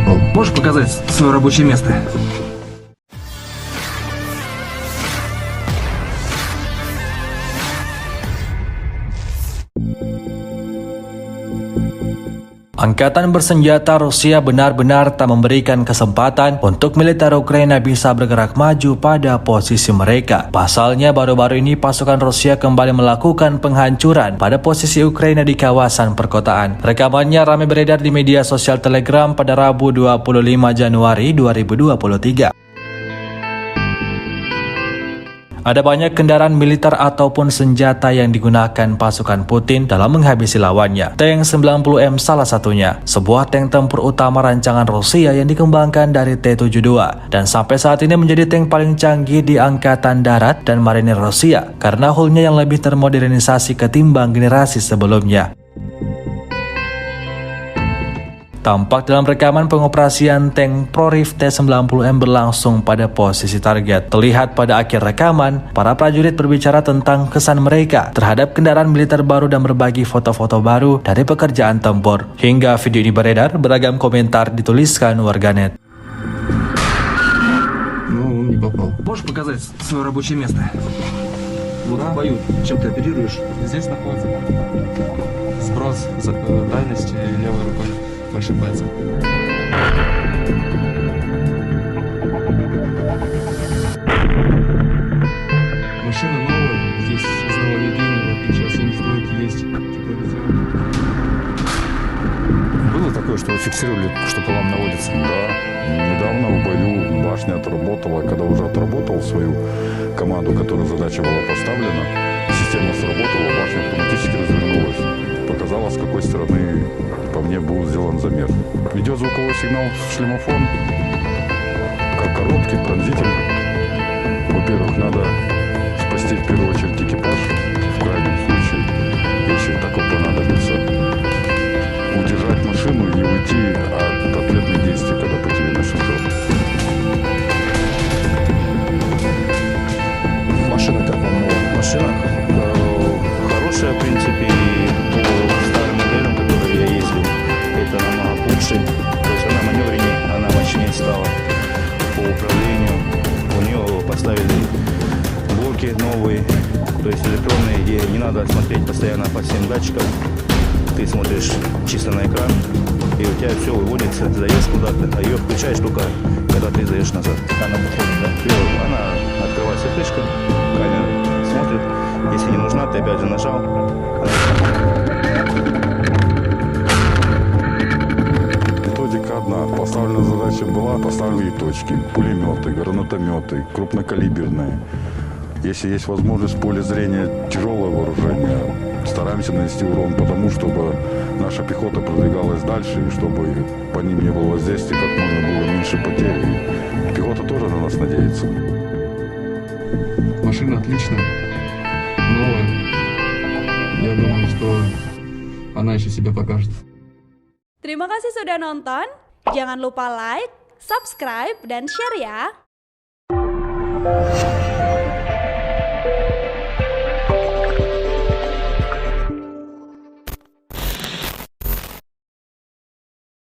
попал. Можешь показать свое рабочее место? Angkatan bersenjata Rusia benar-benar tak memberikan kesempatan untuk militer Ukraina bisa bergerak maju pada posisi mereka. Pasalnya, baru-baru ini pasukan Rusia kembali melakukan penghancuran pada posisi Ukraina di kawasan perkotaan. Rekamannya ramai beredar di media sosial Telegram pada Rabu 25 Januari 2023. Ada banyak kendaraan militer ataupun senjata yang digunakan pasukan Putin dalam menghabisi lawannya. Tank 90M salah satunya, sebuah tank tempur utama rancangan Rusia yang dikembangkan dari T-72 dan sampai saat ini menjadi tank paling canggih di Angkatan Darat dan Marinir Rusia karena hullnya yang lebih termodernisasi ketimbang generasi sebelumnya. Tampak dalam rekaman pengoperasian tank Prorif T-90M berlangsung pada posisi target. Terlihat pada akhir rekaman, para prajurit berbicara tentang kesan mereka terhadap kendaraan militer baru dan berbagi foto-foto baru dari pekerjaan tempur. Hingga video ini beredar, beragam komentar dituliskan warganet. Ну, он не попал. Можешь показать свое рабочее место? Вот в бою, чем ты оперируешь? Здесь находится сброс дальности левой рукой, большим пальцем. Машина новая, здесь из нововведений, в отличие от 72-ки, есть тепловизор. Было такое, что вы фиксировали, что по вам наводится? Да, недавно в бою башня отработала. Когда уже отработал свою команду, которая задача была поставлена, система сработала, башня автоматически развернулась. Показала, с какой стороны по мне был сделан замер. Идет звуковой сигнал в шлемофон, как короткий, пронзительный. Во-первых, надо спасти в первую очередь экипаж, в крайнем случае, если такое понадобится, удержать машину и уйти от ответных действий, когда по тебе нашумят. Машина как вам новая? Машина хорошая, в принципе, и по старым моделям, которые я ездил, это намного лучше. То есть она маневреннее, она мощнее стала по управлению. У нее поставили блоки новые, то есть электронные, где не надо смотреть постоянно по всем датчикам. Ты смотришь чисто на экран, и у тебя все выводится, сдаешь куда-то, а ее включаешь только, когда ты сдаешь назад. Она выходит, да? Она открывается крышка, камера смотрит. Если не нужна, ты опять же нажал. Методика одна. Поставлена задача была, поставлены точки, пулеметы, гранатометы, крупнокалиберные. Если есть возможность в поле зрения тяжелое вооружение, стараемся нанести урон потому, чтобы наша пехота продвигалась дальше, и чтобы по ним не было воздействия, как можно было меньше потерь. И пехота тоже на нас надеется. Машина отличная, новая. Я думаю, что она еще себя покажет. Terima kasih sudah nonton. Jangan lupa like, subscribe, dan share ya.